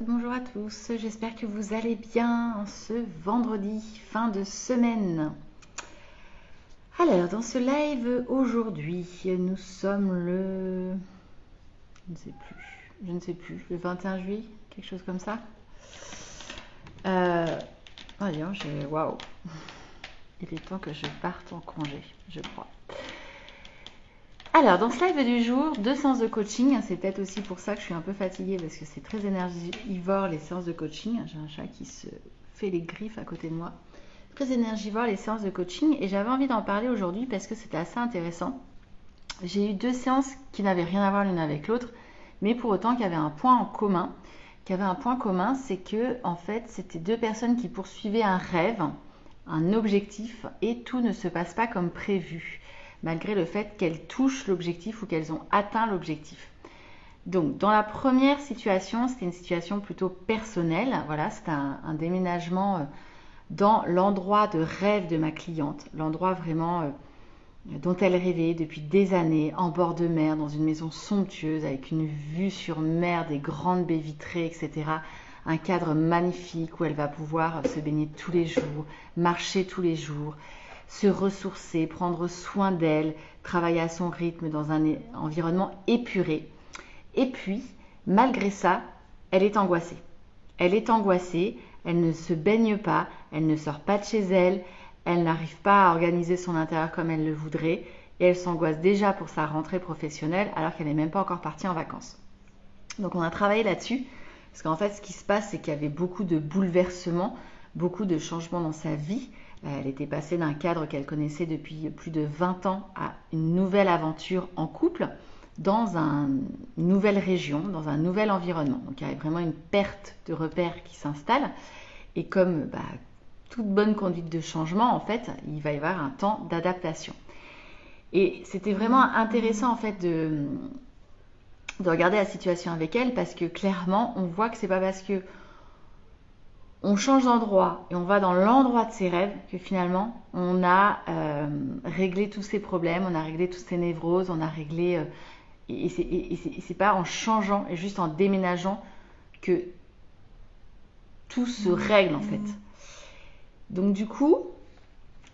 bonjour à tous, j'espère que vous allez bien en ce vendredi, fin de semaine. Alors, dans ce live aujourd'hui, nous sommes je ne sais plus, le 21 juillet, quelque chose comme ça. Waouh, il est temps que je parte en congé, je crois. Alors, dans ce live du jour, 2 séances de coaching. C'est peut-être aussi pour ça que je suis un peu fatiguée parce que c'est très énergivore les séances de coaching. J'ai un chat qui se fait les griffes à côté de moi. Très énergivore les séances de coaching et j'avais envie d'en parler aujourd'hui parce que c'était assez intéressant. J'ai eu 2 séances qui n'avaient rien à voir l'une avec l'autre, mais pour autant qui avaient un point en commun. C'est que en fait, c'était 2 personnes qui poursuivaient un rêve, un objectif et tout ne se passe pas comme prévu, malgré le fait qu'elles touchent l'objectif ou qu'elles ont atteint l'objectif. Donc, dans la première situation, c'était une situation plutôt personnelle. Voilà, c'était un déménagement dans l'endroit de rêve de ma cliente, l'endroit vraiment dont elle rêvait depuis des années, en bord de mer, dans une maison somptueuse, avec une vue sur mer, des grandes baies vitrées, etc. Un cadre magnifique où elle va pouvoir se baigner tous les jours, marcher tous les jours, se ressourcer, prendre soin d'elle, travailler à son rythme dans un environnement épuré. Et puis, malgré ça, elle est angoissée. Elle ne se baigne pas, elle ne sort pas de chez elle, elle n'arrive pas à organiser son intérieur comme elle le voudrait et elle s'angoisse déjà pour sa rentrée professionnelle alors qu'elle n'est même pas encore partie en vacances. Donc on a travaillé là-dessus parce qu'en fait ce qui se passe c'est qu'il y avait beaucoup de bouleversements, beaucoup de changements dans sa vie. Elle était passée d'un cadre qu'elle connaissait depuis plus de 20 ans à une nouvelle aventure en couple dans une nouvelle région, dans un nouvel environnement. Donc il y avait vraiment une perte de repères qui s'installe. Et comme toute bonne conduite de changement, en fait, il va y avoir un temps d'adaptation. Et c'était vraiment intéressant en fait de regarder la situation avec elle parce que clairement, on voit que c'est pas parce que on change d'endroit et on va dans l'endroit de ses rêves que finalement on a réglé tous ses problèmes, on a réglé toutes ses névroses, on a réglé et c'est pas en changeant et juste en déménageant que tout se règle en fait. Donc du coup,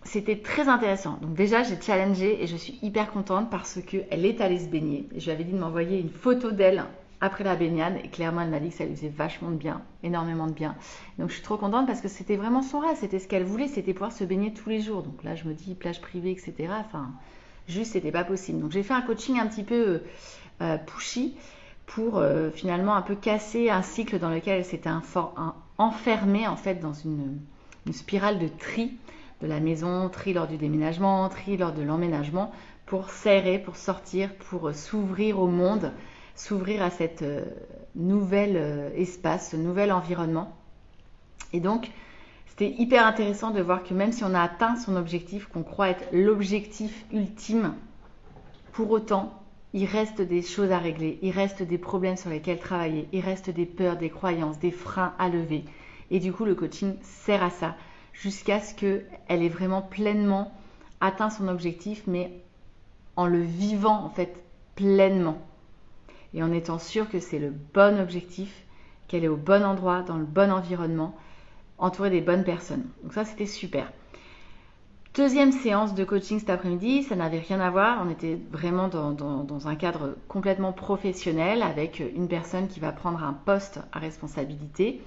c'était très intéressant. Donc déjà, j'ai challengé et je suis hyper contente parce qu'elle est allée se baigner. Je lui avais dit de m'envoyer une photo d'elle après la baignade et clairement, elle m'a dit que ça lui faisait vachement de bien, énormément de bien. Donc je suis trop contente parce que c'était vraiment son rêve, c'était ce qu'elle voulait, c'était pouvoir se baigner tous les jours. Donc là, je me dis plage privée, etc. Enfin, juste, c'était pas possible. Donc j'ai fait un coaching un petit peu pushy pour finalement un peu casser un cycle dans lequel elle s'était enfermée en fait dans une spirale de tri de la maison, tri lors du déménagement, tri lors de l'emménagement, pour s'aérer, pour sortir, pour s'ouvrir au monde, s'ouvrir à cet nouvel espace, ce nouvel environnement. Et donc, c'était hyper intéressant de voir que même si on a atteint son objectif, qu'on croit être l'objectif ultime, pour autant, il reste des choses à régler, il reste des problèmes sur lesquels travailler, il reste des peurs, des croyances, des freins à lever. Et du coup, le coaching sert à ça, jusqu'à ce qu'elle ait vraiment pleinement atteint son objectif, mais en le vivant en fait pleinement. Et en étant sûre que c'est le bon objectif, qu'elle est au bon endroit, dans le bon environnement, entourée des bonnes personnes. Donc ça, c'était super. Deuxième séance de coaching cet après-midi, ça n'avait rien à voir, on était vraiment dans un cadre complètement professionnel avec une personne qui va prendre un poste à responsabilité.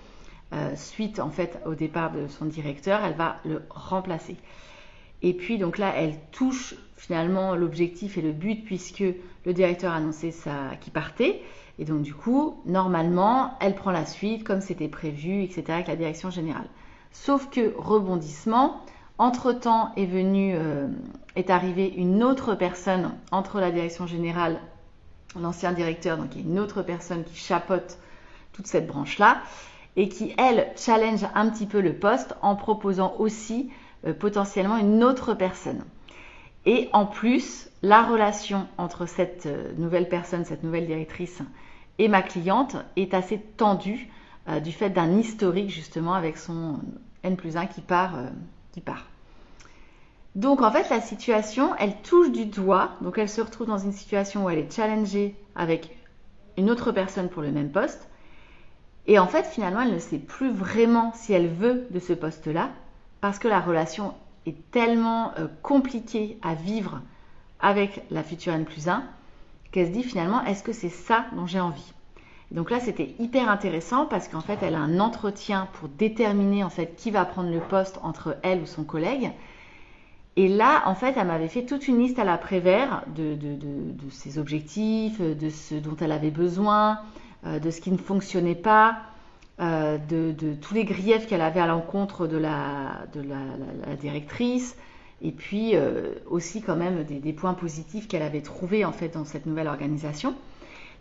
Suite en fait au départ de son directeur, elle va le remplacer. Et puis donc là, elle touche finalement l'objectif et le but puisque le directeur a annoncé qu'il partait. Et donc du coup, normalement, elle prend la suite comme c'était prévu, etc. avec la direction générale. Sauf que rebondissement, entre-temps est arrivée une autre personne entre la direction générale, l'ancien directeur, donc il y a une autre personne qui chapeaute toute cette branche-là et qui, elle, challenge un petit peu le poste en proposant aussi potentiellement une autre personne. Et en plus, la relation entre cette nouvelle personne, cette nouvelle directrice et ma cliente est assez tendue du fait d'un historique justement avec son N+1 qui part. Donc en fait, la situation, elle touche du doigt, donc elle se retrouve dans une situation où elle est challengée avec une autre personne pour le même poste. Et en fait, finalement, elle ne sait plus vraiment si elle veut de ce poste-là, parce que la relation est tellement compliquée à vivre avec la future N+1, qu'elle se dit finalement, est-ce que c'est ça dont j'ai envie? Donc là, c'était hyper intéressant parce qu'en fait, elle a un entretien pour déterminer en fait qui va prendre le poste entre elle ou son collègue. Et là, en fait, elle m'avait fait toute une liste à l'après-vert de ses objectifs, de ce dont elle avait besoin, de ce qui ne fonctionnait pas, de tous les griefs qu'elle avait à l'encontre de la directrice, et puis aussi quand même des points positifs qu'elle avait trouvés en fait dans cette nouvelle organisation.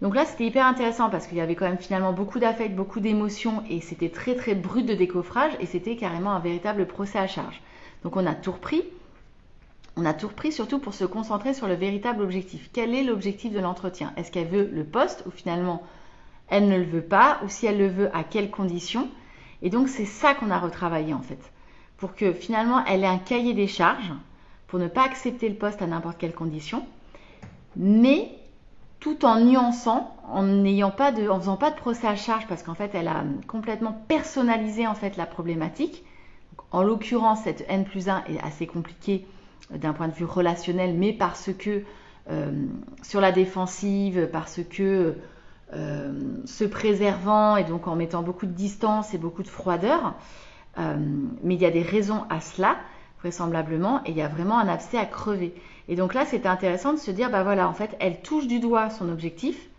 Donc là, c'était hyper intéressant parce qu'il y avait quand même finalement beaucoup d'affect, beaucoup d'émotions, et c'était très très brut de décoffrage, et c'était carrément un véritable procès à charge. Donc on a tout repris. On a tout repris surtout pour se concentrer sur le véritable objectif. Quel est l'objectif de l'entretien? Est-ce qu'elle veut le poste ou finalement elle ne le veut pas? Ou si elle le veut, à quelles conditions? Et donc c'est ça qu'on a retravaillé en fait. Pour que finalement elle ait un cahier des charges, pour ne pas accepter le poste à n'importe quelle condition, mais tout en nuançant, en faisant pas de procès à charge, parce qu'en fait elle a complètement personnalisé en fait la problématique. Donc, en l'occurrence, cette N+1 est assez compliquée d'un point de vue relationnel, mais parce que sur la défensive, parce que se préservant et donc en mettant beaucoup de distance et beaucoup de froideur, mais il y a des raisons à cela, vraisemblablement, et il y a vraiment un abcès à crever. Et donc là, c'était intéressant de se dire, bah voilà, en fait, elle touche du doigt son objectif,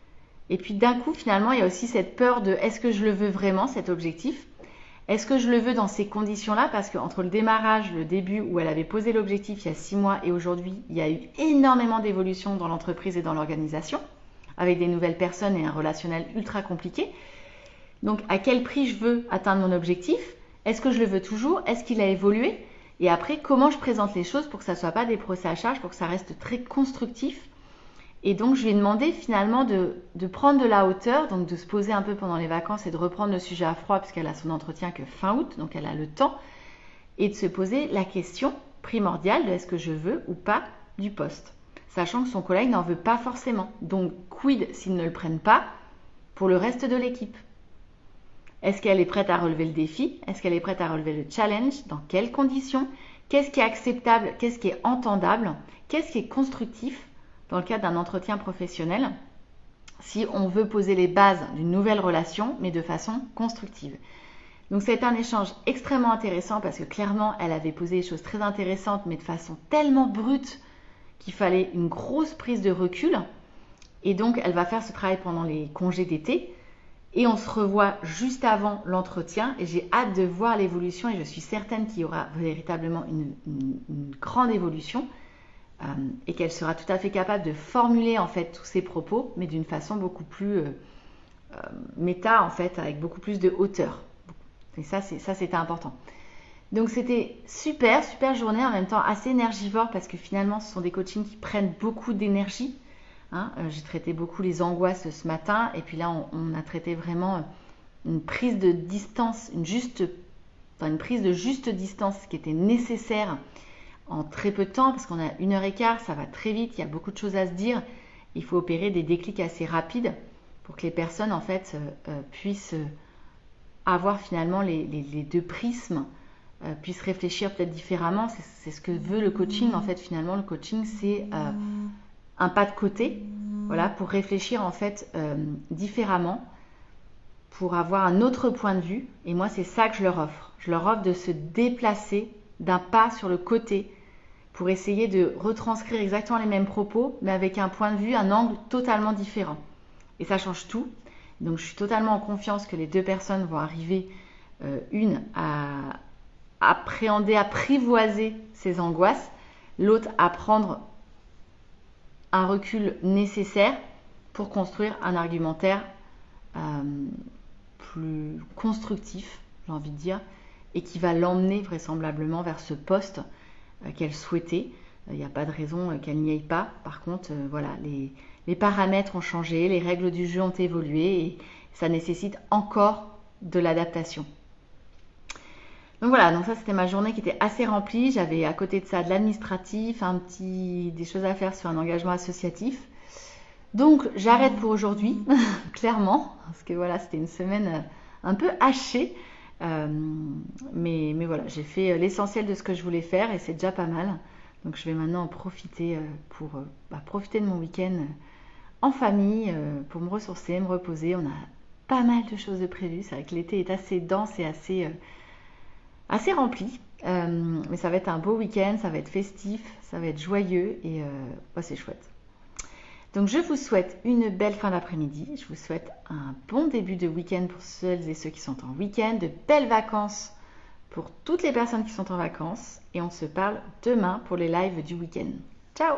et puis d'un coup, finalement, il y a aussi cette peur de, est-ce que je le veux vraiment, cet objectif? Est-ce que je le veux dans ces conditions-là? Parce qu'entre le démarrage, le début, où elle avait posé l'objectif il y a 6 mois, et aujourd'hui, il y a eu énormément d'évolutions dans l'entreprise et dans l'organisation, avec des nouvelles personnes et un relationnel ultra compliqué. Donc, à quel prix je veux atteindre mon objectif? Est-ce que je le veux toujours? Est-ce qu'il a évolué? Et après, comment je présente les choses pour que ça ne soit pas des procès à charge, pour que ça reste très constructif? Et donc, je lui ai demandé finalement de prendre de la hauteur, donc de se poser un peu pendant les vacances et de reprendre le sujet à froid, puisqu'elle a son entretien que fin août, donc elle a le temps, et de se poser la question primordiale de est-ce que je veux ou pas du poste, sachant que son collègue n'en veut pas forcément. Donc, quid s'ils ne le prennent pas pour le reste de l'équipe? Est-ce qu'elle est prête à relever le défi? Est-ce qu'elle est prête à relever le challenge? Dans quelles conditions? Qu'est-ce qui est acceptable? Qu'est-ce qui est entendable? Qu'est-ce qui est constructif dans le cadre d'un entretien professionnel, si on veut poser les bases d'une nouvelle relation, mais de façon constructive? Donc c'est un échange extrêmement intéressant parce que clairement, elle avait posé des choses très intéressantes, mais de façon tellement brute qu'il fallait une grosse prise de recul. Et donc, elle va faire ce travail pendant les congés d'été. Et on se revoit juste avant l'entretien. Et j'ai hâte de voir l'évolution. Et je suis certaine qu'il y aura véritablement une grande évolution. Et qu'elle sera tout à fait capable de formuler en fait tous ses propos, mais d'une façon beaucoup plus méta en fait, avec beaucoup plus de hauteur. Et ça c'était important. Donc c'était super journée, en même temps assez énergivore parce que finalement ce sont des coachings qui prennent beaucoup d'énergie. J'ai traité beaucoup les angoisses ce matin et puis là on a traité vraiment une prise de distance, une prise de juste distance qui était nécessaire en très peu de temps parce qu'on a 1h15, ça va très vite, il y a beaucoup de choses à se dire. Il faut opérer des déclics assez rapides pour que les personnes en fait puissent avoir finalement les deux prismes, puissent réfléchir peut-être différemment. C'est ce que veut le coaching en fait. Finalement le coaching c'est un pas de côté, voilà, pour réfléchir en fait différemment, pour avoir un autre point de vue. Et moi c'est ça que je leur offre. Je leur offre de se déplacer d'un pas sur le côté pour essayer de retranscrire exactement les mêmes propos, mais avec un point de vue, un angle totalement différent. Et ça change tout. Donc je suis totalement en confiance que les deux personnes vont arriver, une à appréhender, apprivoiser ses angoisses, l'autre à prendre un recul nécessaire pour construire un argumentaire plus constructif, j'ai envie de dire, et qui va l'emmener vraisemblablement vers ce poste qu'elle souhaitait. Il n'y a pas de raison qu'elle n'y aille pas. Par contre, voilà, les paramètres ont changé, les règles du jeu ont évolué et ça nécessite encore de l'adaptation. Donc voilà, donc ça c'était ma journée qui était assez remplie. J'avais à côté de ça de l'administratif, des choses à faire sur un engagement associatif. Donc j'arrête pour aujourd'hui, clairement, parce que voilà, c'était une semaine un peu haché. Mais voilà, j'ai fait l'essentiel de ce que je voulais faire et c'est déjà pas mal. Donc je vais maintenant en profiter pour profiter de mon week-end en famille, pour me ressourcer, me reposer. On a pas mal de choses de prévues. C'est vrai que l'été est assez dense et assez rempli. Mais ça va être un beau week-end, ça va être festif, ça va être joyeux et c'est chouette. Donc je vous souhaite une belle fin d'après-midi, je vous souhaite un bon début de week-end pour celles et ceux qui sont en week-end, de belles vacances pour toutes les personnes qui sont en vacances et on se parle demain pour les lives du week-end. Ciao!